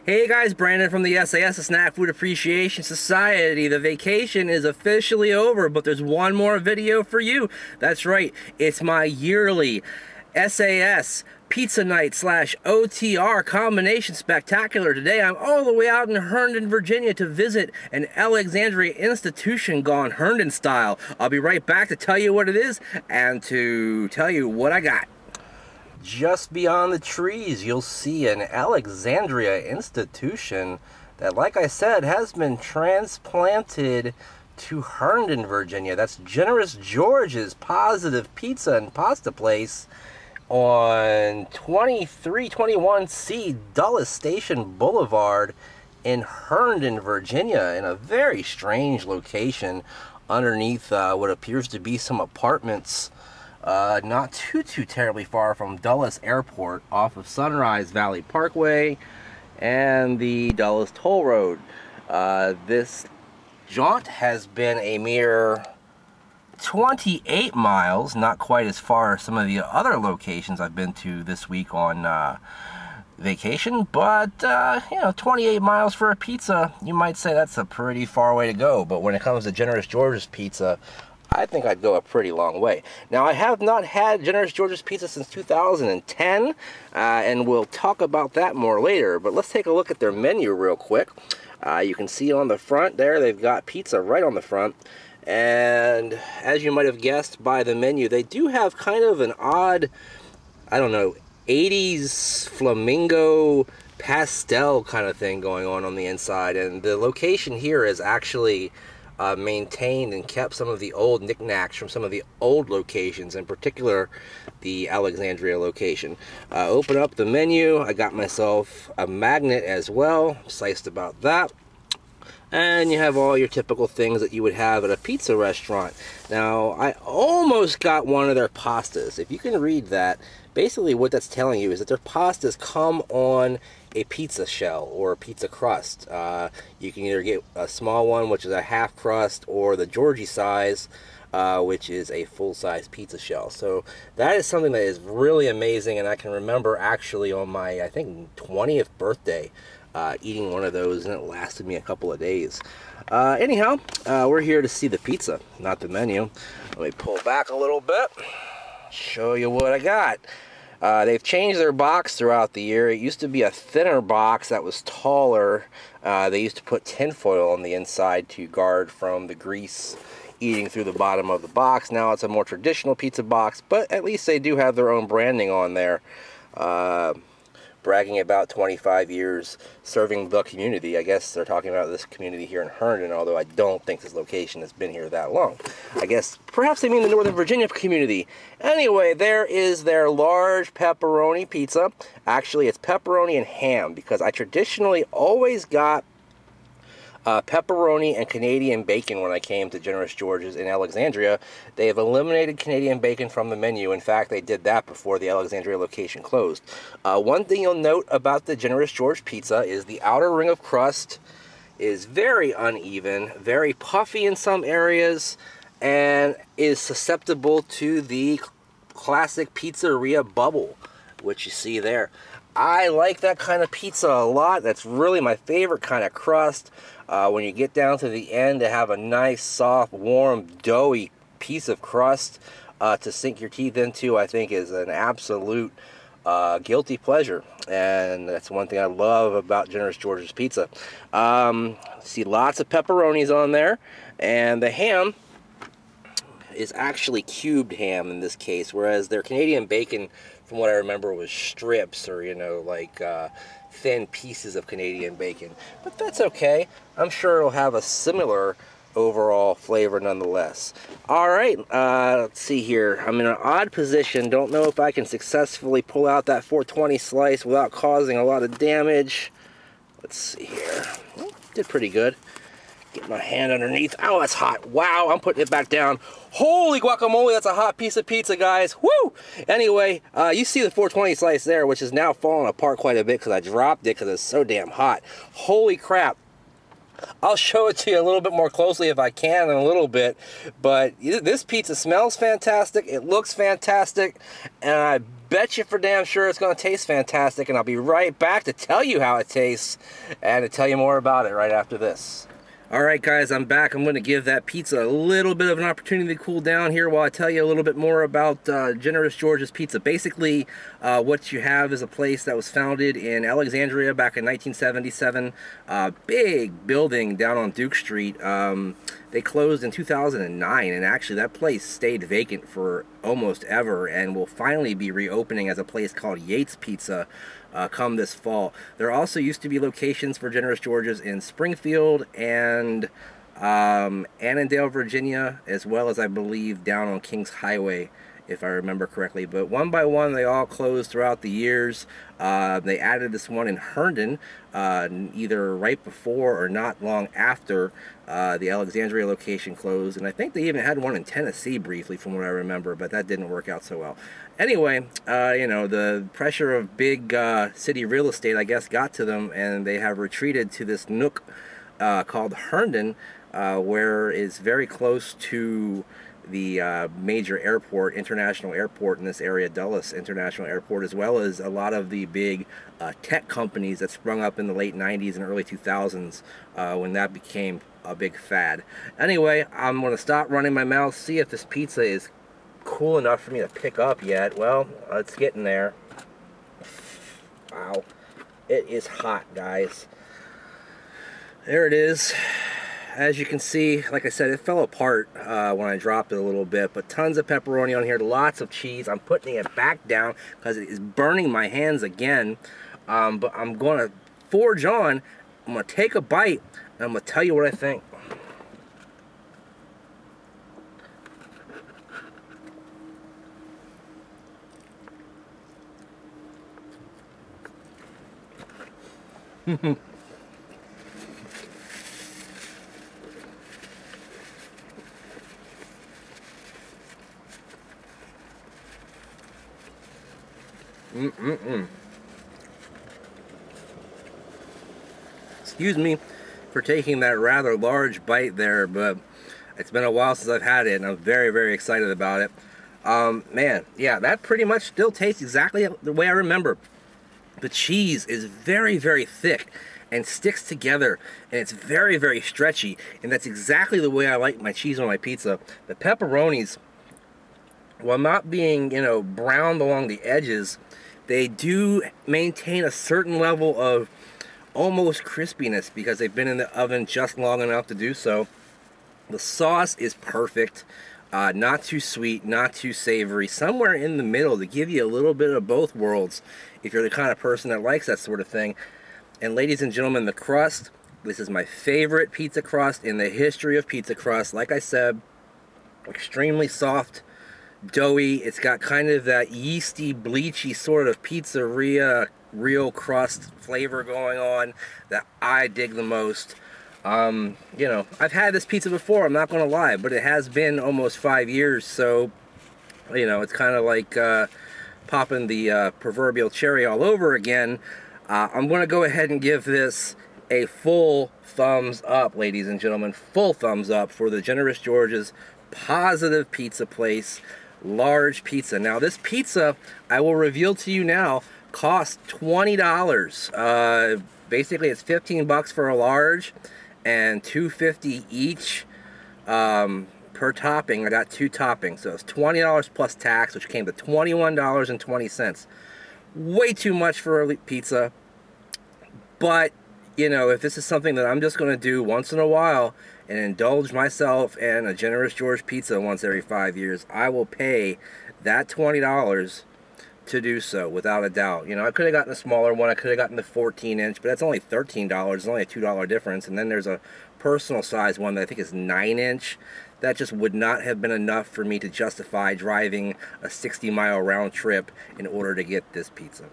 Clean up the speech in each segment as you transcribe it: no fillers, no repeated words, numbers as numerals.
Hey guys, Brandon from the sAs, the Snack Food Appreciation Society. The vacation is officially over, but there's one more video for you. That's right, it's my yearly sAs Pizza Night / OtR combination spectacular. Today I'm all the way out in Herndon, Virginia to visit an Alexandria institution gone Herndon style. I'll be right back to tell you what it is and to tell you what I got. Just beyond the trees, you'll see an Alexandria institution that, like I said, has been transplanted to Herndon, Virginia. That's Generous George's Positive Pizza and Pasta Place on 2321C Dulles Station Boulevard in Herndon, Virginia, in a very strange location underneath what appears to be some apartments. Not too terribly far from Dulles Airport, off of Sunrise Valley Parkway and the Dulles Toll Road. This jaunt has been a mere 28 miles, not quite as far as some of the other locations I've been to this week on vacation, but you know, 28 miles for a pizza, you might say that's a pretty far way to go. But when it comes to Generous George's Pizza, I think I'd go a pretty long way. Now, I have not had Generous George's Pizza since 2010, and we'll talk about that more later. But let's take a look at their menu real quick. You can see on the front there, they've got pizza right on the front. And as you might have guessed by the menu, they do have kind of an odd, I don't know, 80s flamingo pastel kind of thing going on the inside. And the location here is actually maintained and kept some of the old knickknacks from some of the old locations, in particular the Alexandria location. Open up the menu. I got myself a magnet as well, sliced about that. And you have all your typical things that you would have at a pizza restaurant. Now, I almost got one of their pastas. If you can read that, basically what that's telling you is that their pastas come on a pizza shell or a pizza crust. You can either get a small one, which is a half crust, or the Georgie size, which is a full-size pizza shell. So that is something that is really amazing, and I can remember actually on my, I think, 20th birthday, eating one of those, and it lasted me a couple of days. Anyhow, we're here to see the pizza, not the menu. Let me pull back a little bit, show you what I got. They've changed their box throughout the year. It used to be a thinner box that was taller. They used to put tinfoil on the inside to guard from the grease eating through the bottom of the box. Now it's a more traditional pizza box, but at least they do have their own branding on there. Bragging about 25 years serving the community. I guess they're talking about this community here in Herndon, although I don't think this location has been here that long. I guess perhaps they mean the Northern Virginia community. Anyway, there is their large pepperoni pizza. Actually, it's pepperoni and ham, because I traditionally always got pepperoni and Canadian bacon when I came to Generous George's in Alexandria. They have eliminated Canadian bacon from the menu. In fact, they did that before the Alexandria location closed. One thing you'll note about the Generous George pizza is the outer ring of crust is very uneven, very puffy in some areas, and is susceptible to the classic pizzeria bubble, which you see there. I like that kind of pizza a lot. That's really my favorite kind of crust. When you get down to the end, to have a nice, soft, warm, doughy piece of crust to sink your teeth into, I think is an absolute guilty pleasure. And that's one thing I love about Generous George's Pizza. See lots of pepperonis on there, and the ham is actually cubed ham in this case, whereas their Canadian bacon, from what I remember, was strips, or, you know, like thin pieces of Canadian bacon. But that's okay. I'm sure it'll have a similar overall flavor nonetheless. Alright, let's see here. I'm in an odd position. Don't know if I can successfully pull out that 420 slice without causing a lot of damage. Let's see here. Did pretty good. Get my hand underneath. Oh, that's hot. Wow, I'm putting it back down. Holy guacamole, that's a hot piece of pizza, guys. Woo! Anyway, you see the 420 slice there, which is now falling apart quite a bit because I dropped it because it's so damn hot. Holy crap. I'll show it to you a little bit more closely if I can in a little bit, but this pizza smells fantastic, it looks fantastic, and I bet you for damn sure it's going to taste fantastic, and I'll be right back to tell you how it tastes and to tell you more about it right after this. Alright guys, I'm back. I'm going to give that pizza a little bit of an opportunity to cool down here while I tell you a little bit more about Generous George's Pizza. Basically, what you have is a place that was founded in Alexandria back in 1977. Big building down on Duke Street. They closed in 2009, and actually that place stayed vacant for almost ever and will finally be reopening as a place called Yates Pizza come this fall. There also used to be locations for Generous George's in Springfield and Annandale, Virginia, as well as I believe down on Kings Highway, if I remember correctly. But one by one, they all closed throughout the years. They added this one in Herndon, either right before or not long after the Alexandria location closed. And I think they even had one in Tennessee briefly, from what I remember, but that didn't work out so well. Anyway, you know, the pressure of big city real estate, I guess, got to them, and they have retreated to this nook called Herndon, where it's very close to the major airport, international airport in this area, Dulles International Airport, as well as a lot of the big tech companies that sprung up in the late 90s and early 2000s when that became a big fad. Anyway, I'm going to stop running my mouth, see if this pizza is cool enough for me to pick up yet. Well, it's getting there. Wow. It is hot, guys. There it is. As you can see, like I said, it fell apart when I dropped it a little bit, but tons of pepperoni on here, lots of cheese. I'm putting it back down because it is burning my hands again. But I'm going to forge on. I'm going to take a bite, and I'm going to tell you what I think. Excuse me for taking that rather large bite there, but it's been a while since I've had it, and I'm very, very excited about it. Man, yeah, that pretty much still tastes exactly the way I remember. The cheese is very, very thick and sticks together, and it's very, very stretchy, and that's exactly the way I like my cheese on my pizza. The pepperonis, while not being, you know, browned along the edges, they do maintain a certain level of almost crispiness because they've been in the oven just long enough to do so. The sauce is perfect. Not too sweet, not too savory, somewhere in the middle to give you a little bit of both worlds if you're the kind of person that likes that sort of thing. And ladies and gentlemen, the crust, this is my favorite pizza crust in the history of pizza crust. Like I said, extremely soft, doughy. It's got kind of that yeasty, bleachy sort of pizzeria real crust flavor going on that I dig the most. You know, I've had this pizza before, I'm not going to lie, but it has been almost 5 years, so, you know, it's kind of like popping the proverbial cherry all over again. I'm going to go ahead and give this a full thumbs up, ladies and gentlemen, full thumbs up for the Generous George's Positive Pizza Place large pizza. Now, this pizza, I will reveal to you now, costs $20. Basically, it's 15 bucks for a large and $2.50 each per topping. I got 2 toppings, so it's $20 plus tax, which came to $21.20. Way too much for a pizza, but you know, if this is something that I'm just going to do once in a while and indulge myself in a Generous George pizza once every 5 years, I will pay that $20 to do so, without a doubt. You know, I could have gotten a smaller one, I could have gotten the 14-inch, but that's only $13, it's only a $2 difference. And then there's a personal size one that I think is 9-inch. That just would not have been enough for me to justify driving a 60-mile round trip in order to get this pizza.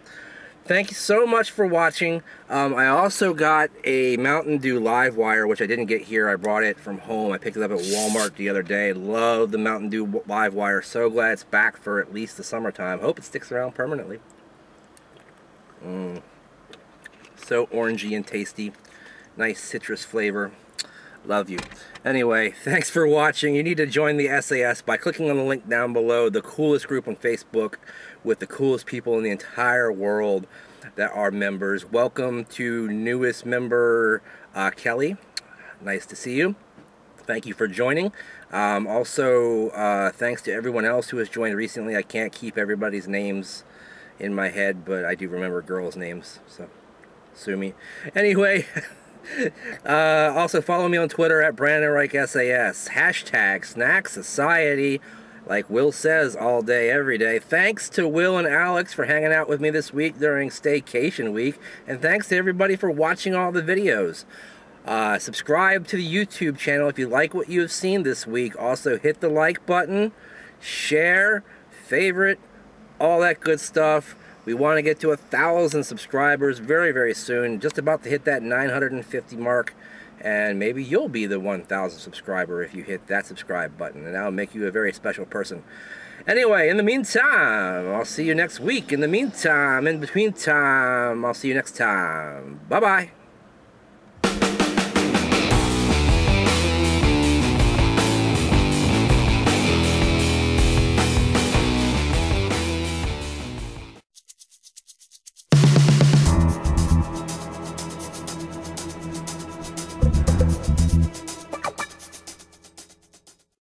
Thank you so much for watching. I also got a Mountain Dew Live Wire, which I didn't get here. I brought it from home. I picked it up at Walmart the other day. Love the Mountain Dew Live Wire. So glad it's back for at least the summertime. Hope it sticks around permanently. So orangey and tasty. Nice citrus flavor. Love you. Anyway, thanks for watching. You need to join the sAs by clicking on the link down below. The coolest group on Facebook with the coolest people in the entire world that are members. Welcome to newest member Kelly. Nice to see you. Thank you for joining. Also, thanks to everyone else who has joined recently. I can't keep everybody's names in my head, but I do remember girls' names, so sue me. Anyway, also follow me on Twitter at BrandonReichSAS. Hashtag Snack Society, like Will says, all day, every day. Thanks to Will and Alex for hanging out with me this week during Staycation week, and thanks to everybody for watching all the videos. Subscribe to the YouTube channel if you like what you have seen this week. Also, hit the like button, share, favorite, all that good stuff. We want to get to 1,000 subscribers very, very soon. Just about to hit that 950 mark. And maybe you'll be the 1,000 subscriber if you hit that subscribe button. And that'll make you a very special person. Anyway, in the meantime, I'll see you next week. In the meantime, in between time, I'll see you next time. Bye-bye.